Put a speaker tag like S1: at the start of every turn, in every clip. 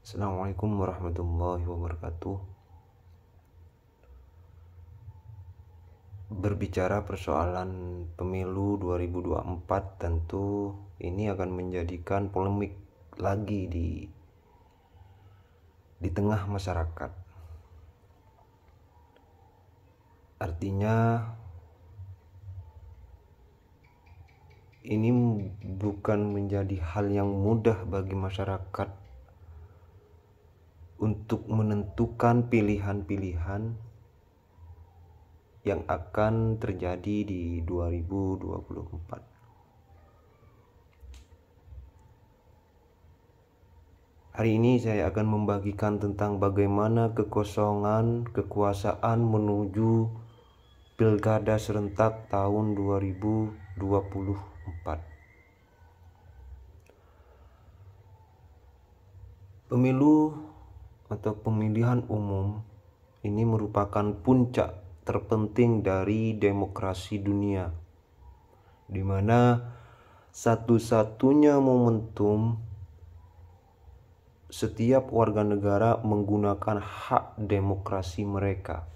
S1: Assalamualaikum warahmatullahi wabarakatuh. Berbicara persoalan pemilu 2024, tentu ini akan menjadikan polemik lagi di tengah masyarakat. Artinya ini bukan menjadi hal yang mudah bagi masyarakat untuk menentukan pilihan-pilihan yang akan terjadi di 2024. Hari ini saya akan membagikan tentang bagaimana kekosongan kekuasaan menuju Pilkada serentak tahun 2024. Pemilu atau pemilihan umum ini merupakan puncak terpenting dari demokrasi dunia, di mana satu-satunya momentum setiap warga negara menggunakan hak demokrasi mereka.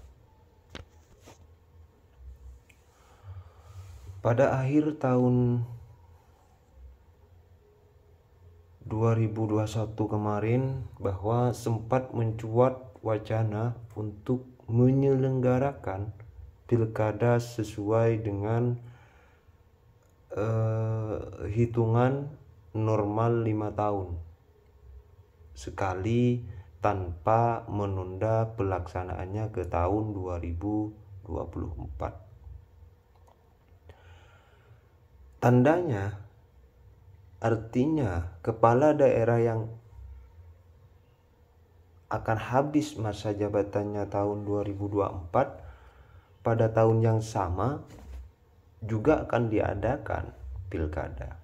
S1: Pada akhir tahun 2021 kemarin, bahwa sempat mencuat wacana untuk menyelenggarakan pilkada sesuai dengan hitungan normal 5 tahun sekali, tanpa menunda pelaksanaannya ke tahun 2024. Tandanya, artinya kepala daerah yang akan habis masa jabatannya tahun 2024 pada tahun yang sama juga akan diadakan pilkada.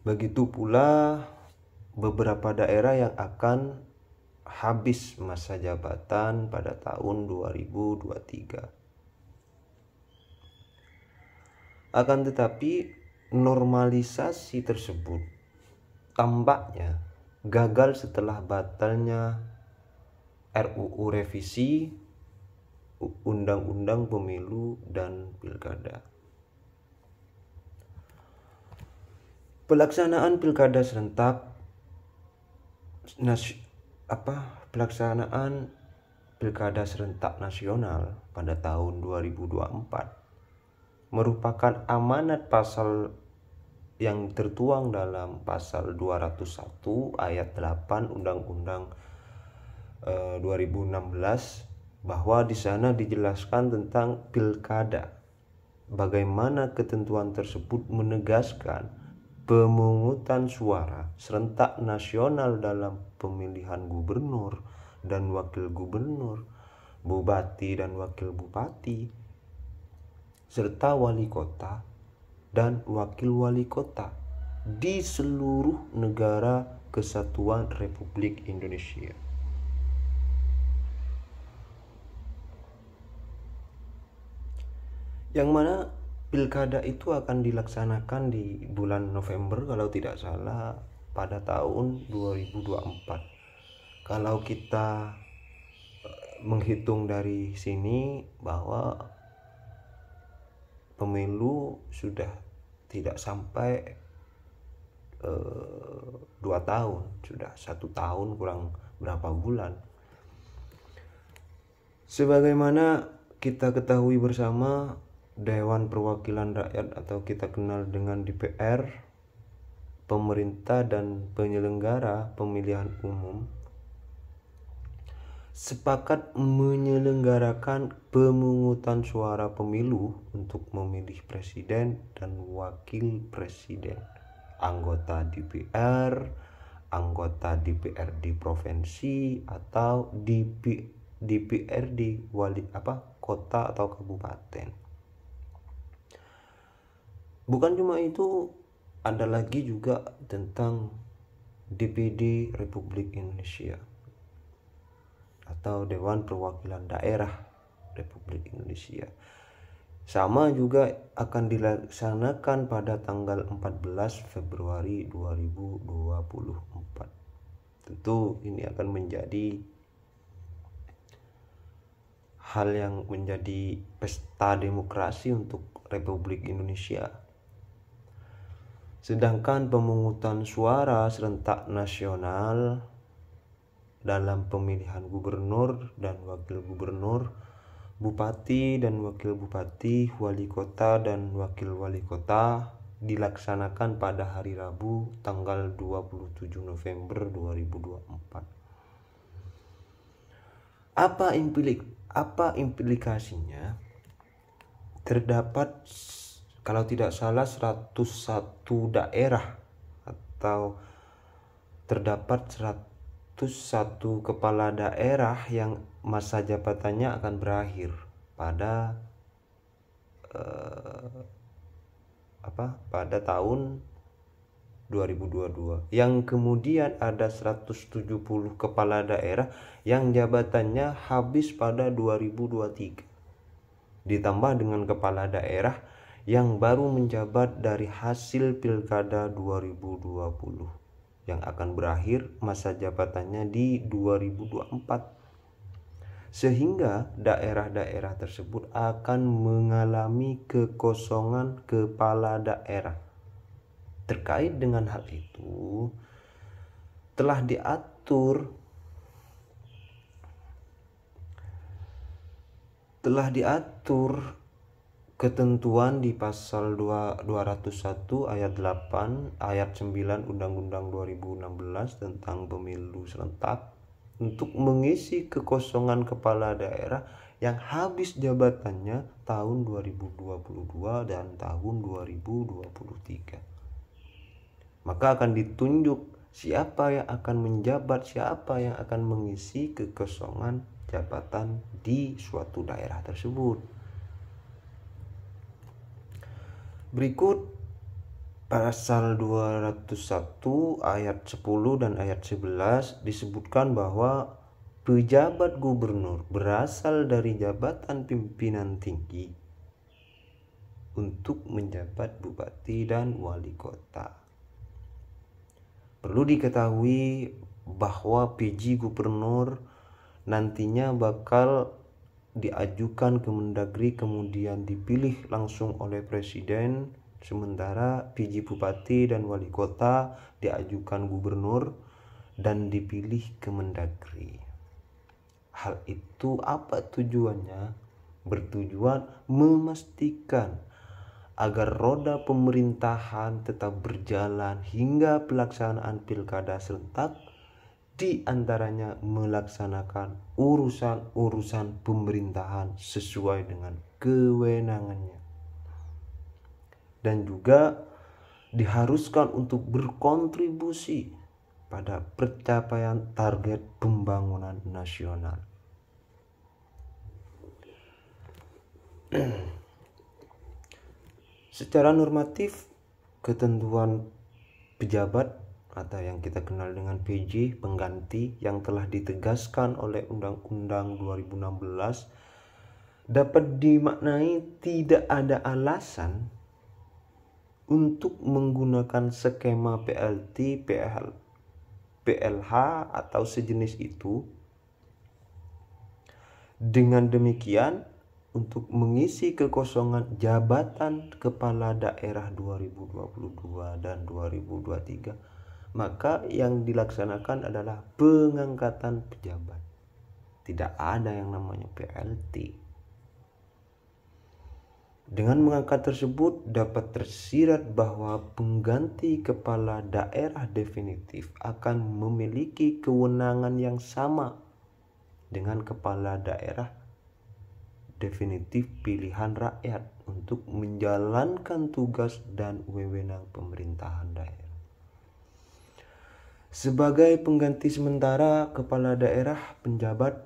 S1: Begitu pula beberapa daerah yang akan habis masa jabatan pada tahun 2023. Akan tetapi normalisasi tersebut tampaknya gagal setelah batalnya RUU revisi Undang-Undang Pemilu dan Pilkada. Pelaksanaan pilkada serentak pelaksanaan pilkada serentak nasional pada tahun 2024 merupakan amanat pasal yang tertuang dalam pasal 201 ayat 8 Undang-Undang 2016, bahwa di sana dijelaskan tentang pilkada. Bagaimana ketentuan tersebut menegaskan pemungutan suara serentak nasional dalam pemilihan gubernur dan wakil gubernur, bupati dan wakil bupati, serta wali kota dan wakil wali kota di seluruh negara kesatuan Republik Indonesia. Yang mana pilkada itu akan dilaksanakan di bulan November kalau tidak salah pada tahun 2024. Kalau kita menghitung dari sini bahwa pemilu sudah tidak sampai 2 tahun, sudah 1 tahun kurang berapa bulan. Sebagaimana kita ketahui bersama, Dewan Perwakilan Rakyat atau kita kenal dengan DPR, pemerintah dan penyelenggara pemilihan umum sepakat menyelenggarakan pemungutan suara pemilu untuk memilih presiden dan wakil presiden, anggota DPR, anggota DPRD provinsi atau DPRD kota atau kabupaten. Bukan cuma itu, ada lagi juga tentang DPD Republik Indonesia atau Dewan Perwakilan Daerah Republik Indonesia. Sama juga akan dilaksanakan pada tanggal 14 Februari 2024. Tentu ini akan menjadi hal yang menjadi pesta demokrasi untuk Republik Indonesia. Sedangkan pemungutan suara serentak nasional dalam pemilihan gubernur dan wakil gubernur, bupati dan wakil bupati, wali kota dan wakil wali kota dilaksanakan pada hari Rabu tanggal 27 November 2024. Apa implikasinya? Terdapat, kalau tidak salah, 101 daerah atau terdapat 101 kepala daerah yang masa jabatannya akan berakhir pada tahun 2022, yang kemudian ada 170 kepala daerah yang jabatannya habis pada 2023, ditambah dengan kepala daerah yang baru menjabat dari hasil Pilkada 2020 yang akan berakhir masa jabatannya di 2024, sehingga daerah-daerah tersebut akan mengalami kekosongan kepala daerah. Terkait dengan hal itu, telah diatur ketentuan di pasal 201 ayat 8 ayat 9 Undang-Undang 2016 tentang pemilu serentak untuk mengisi kekosongan kepala daerah yang habis jabatannya tahun 2022 dan tahun 2023. Maka akan ditunjuk siapa yang akan menjabat, siapa yang akan mengisi kekosongan jabatan di suatu daerah tersebut. Berikut pasal 201 ayat 10 dan ayat 11 disebutkan bahwa pejabat gubernur berasal dari jabatan pimpinan tinggi untuk menjabat bupati dan wali kota. Perlu diketahui bahwa PJ gubernur nantinya bakal diajukan ke Mendagri kemudian dipilih langsung oleh presiden, sementara PJ bupati dan wali kota diajukan gubernur dan dipilih ke Mendagri. Hal itu apa tujuannya? Bertujuan memastikan agar roda pemerintahan tetap berjalan hingga pelaksanaan pilkada serentak, di antaranya melaksanakan urusan-urusan pemerintahan sesuai dengan kewenangannya, dan juga diharuskan untuk berkontribusi pada pencapaian target pembangunan nasional. Secara normatif, ketentuan pejabat atau yang kita kenal dengan PJ pengganti yang telah ditegaskan oleh Undang-Undang 2016 dapat dimaknai tidak ada alasan untuk menggunakan skema PLT, PLH atau sejenis itu. Dengan demikian, untuk mengisi kekosongan jabatan kepala daerah 2022 dan 2023, maka yang dilaksanakan adalah pengangkatan pejabat. Tidak ada yang namanya PLT. Dengan mengangkat tersebut dapat tersirat bahwa pengganti kepala daerah definitif akan memiliki kewenangan yang sama dengan kepala daerah definitif pilihan rakyat untuk menjalankan tugas dan wewenang pemerintahan daerah. Sebagai pengganti sementara kepala daerah, penjabat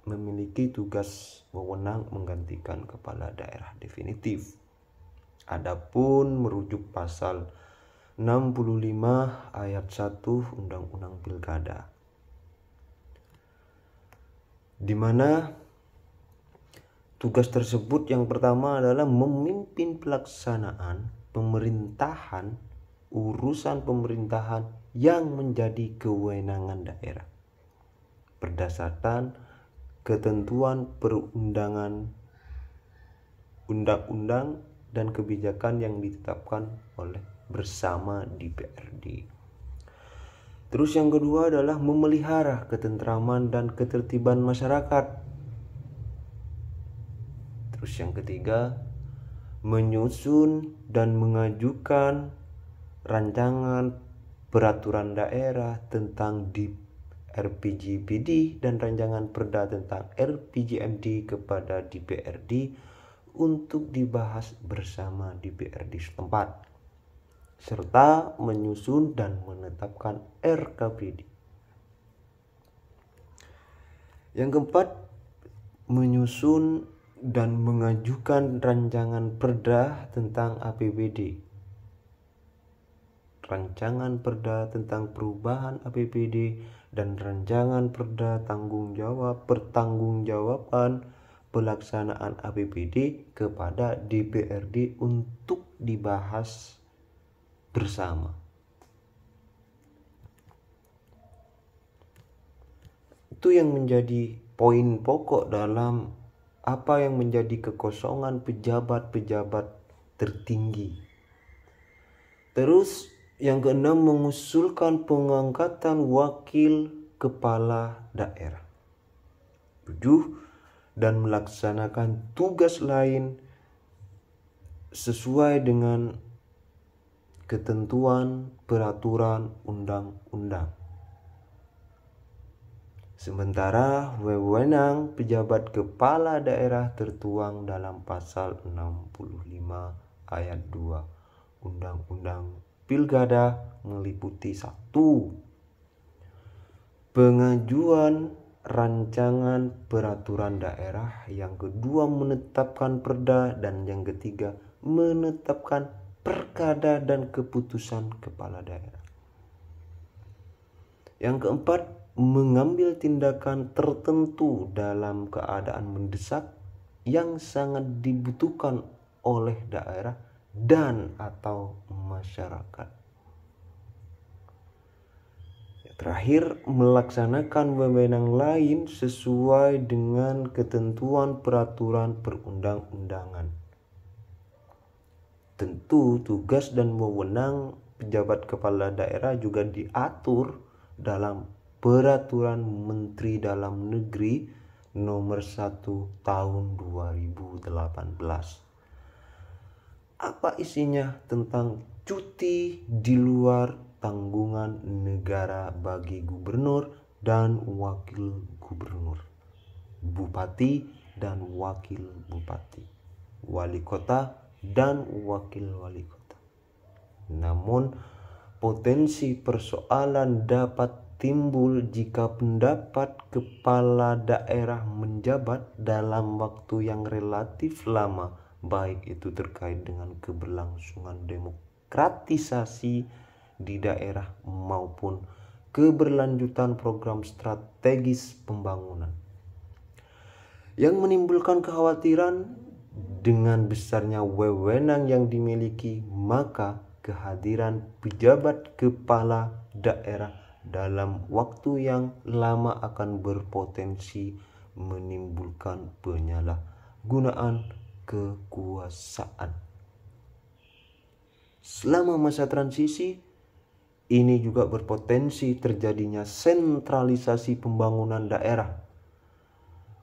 S1: memiliki tugas wewenang menggantikan kepala daerah definitif. Adapun merujuk pasal 65 ayat 1 Undang-Undang Pilkada, di mana tugas tersebut yang pertama adalah memimpin pelaksanaan pemerintahan, urusan pemerintahan yang menjadi kewenangan daerah berdasarkan ketentuan perundangan, undang-undang dan kebijakan yang ditetapkan oleh bersama DPRD. Terus yang kedua adalah memelihara ketentraman dan ketertiban masyarakat. Terus yang ketiga, menyusun dan mengajukan rancangan peraturan daerah tentang RPJMD dan rancangan perda tentang RPJMD kepada DPRD untuk dibahas bersama DPRD setempat, serta menyusun dan menetapkan RKPD. Yang keempat, menyusun dan mengajukan rancangan perda tentang APBD, rancangan perda tentang perubahan APBD, dan rancangan perda pertanggungjawaban pelaksanaan APBD kepada DPRD untuk dibahas bersama. Itu yang menjadi poin pokok dalam apa yang menjadi kekosongan pejabat-pejabat tertinggi. Terus yang keenam, mengusulkan pengangkatan wakil kepala daerah. 7, dan melaksanakan tugas lain sesuai dengan ketentuan peraturan undang-undang. Sementara wewenang pejabat kepala daerah tertuang dalam pasal 65 ayat 2 Undang-Undang Pilkada meliputi 1. Pengajuan rancangan peraturan daerah, yang kedua menetapkan perda, dan yang ketiga menetapkan perkada dan keputusan kepala daerah. Yang keempat, mengambil tindakan tertentu dalam keadaan mendesak yang sangat dibutuhkan oleh daerah dan atau masyarakat. Terakhir, melaksanakan wewenang lain sesuai dengan ketentuan peraturan perundang-undangan. Tentu tugas dan wewenang pejabat kepala daerah juga diatur dalam Peraturan Menteri Dalam Negeri Nomor 1 Tahun 2018. Apa isinya? Tentang cuti di luar tanggungan negara bagi gubernur dan wakil gubernur, bupati dan wakil bupati, wali kota dan wakil wali kota. Namun potensi persoalan dapat timbul jika pendapat kepala daerah menjabat dalam waktu yang relatif lama, baik itu terkait dengan keberlangsungan demokratisasi di daerah maupun keberlanjutan program strategis pembangunan, yang menimbulkan kekhawatiran dengan besarnya wewenang yang dimiliki, maka kehadiran pejabat kepala daerah dalam waktu yang lama akan berpotensi menimbulkan penyalahgunaan kekuasaan. Selama masa transisi ini juga berpotensi terjadinya sentralisasi pembangunan daerah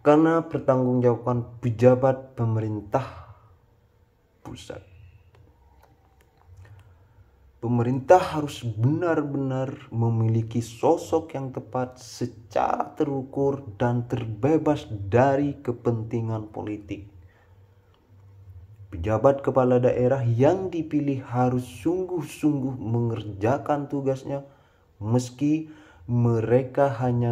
S1: karena pertanggungjawaban pejabat pemerintah pusat. Pemerintah harus benar-benar memiliki sosok yang tepat secara terukur dan terbebas dari kepentingan politik. Pejabat kepala daerah yang dipilih harus sungguh-sungguh mengerjakan tugasnya meski mereka hanya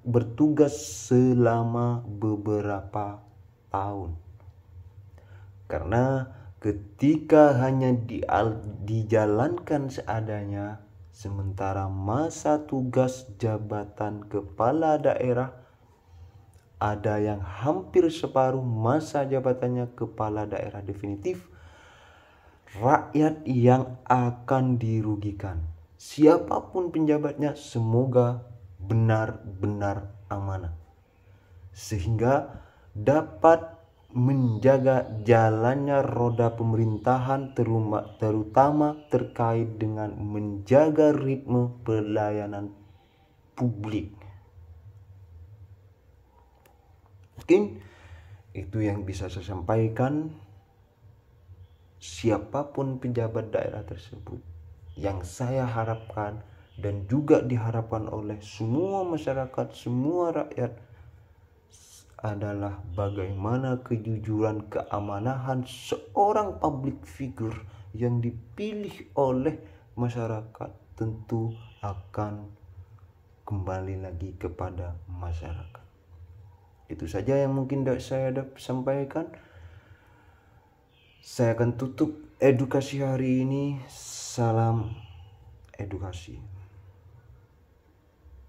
S1: bertugas selama beberapa tahun. Karena ketika hanya dijalankan seadanya, sementara masa tugas jabatan kepala daerah ada yang hampir separuh masa jabatannya kepala daerah definitif, rakyat yang akan dirugikan. siapapun penjabatnya semoga benar-benar amanah, sehingga dapat menjaga jalannya roda pemerintahan, terutama terkait dengan menjaga ritme pelayanan publik. Mungkin itu yang bisa saya sampaikan. Siapapun pejabat daerah tersebut, yang saya harapkan dan juga diharapkan oleh semua masyarakat, semua rakyat, adalah bagaimana kejujuran, keamanahan seorang public figure yang dipilih oleh masyarakat tentu akan kembali lagi kepada masyarakat. Itu saja yang mungkin saya sampaikan. Saya akan tutup edukasi hari ini. Salam edukasi.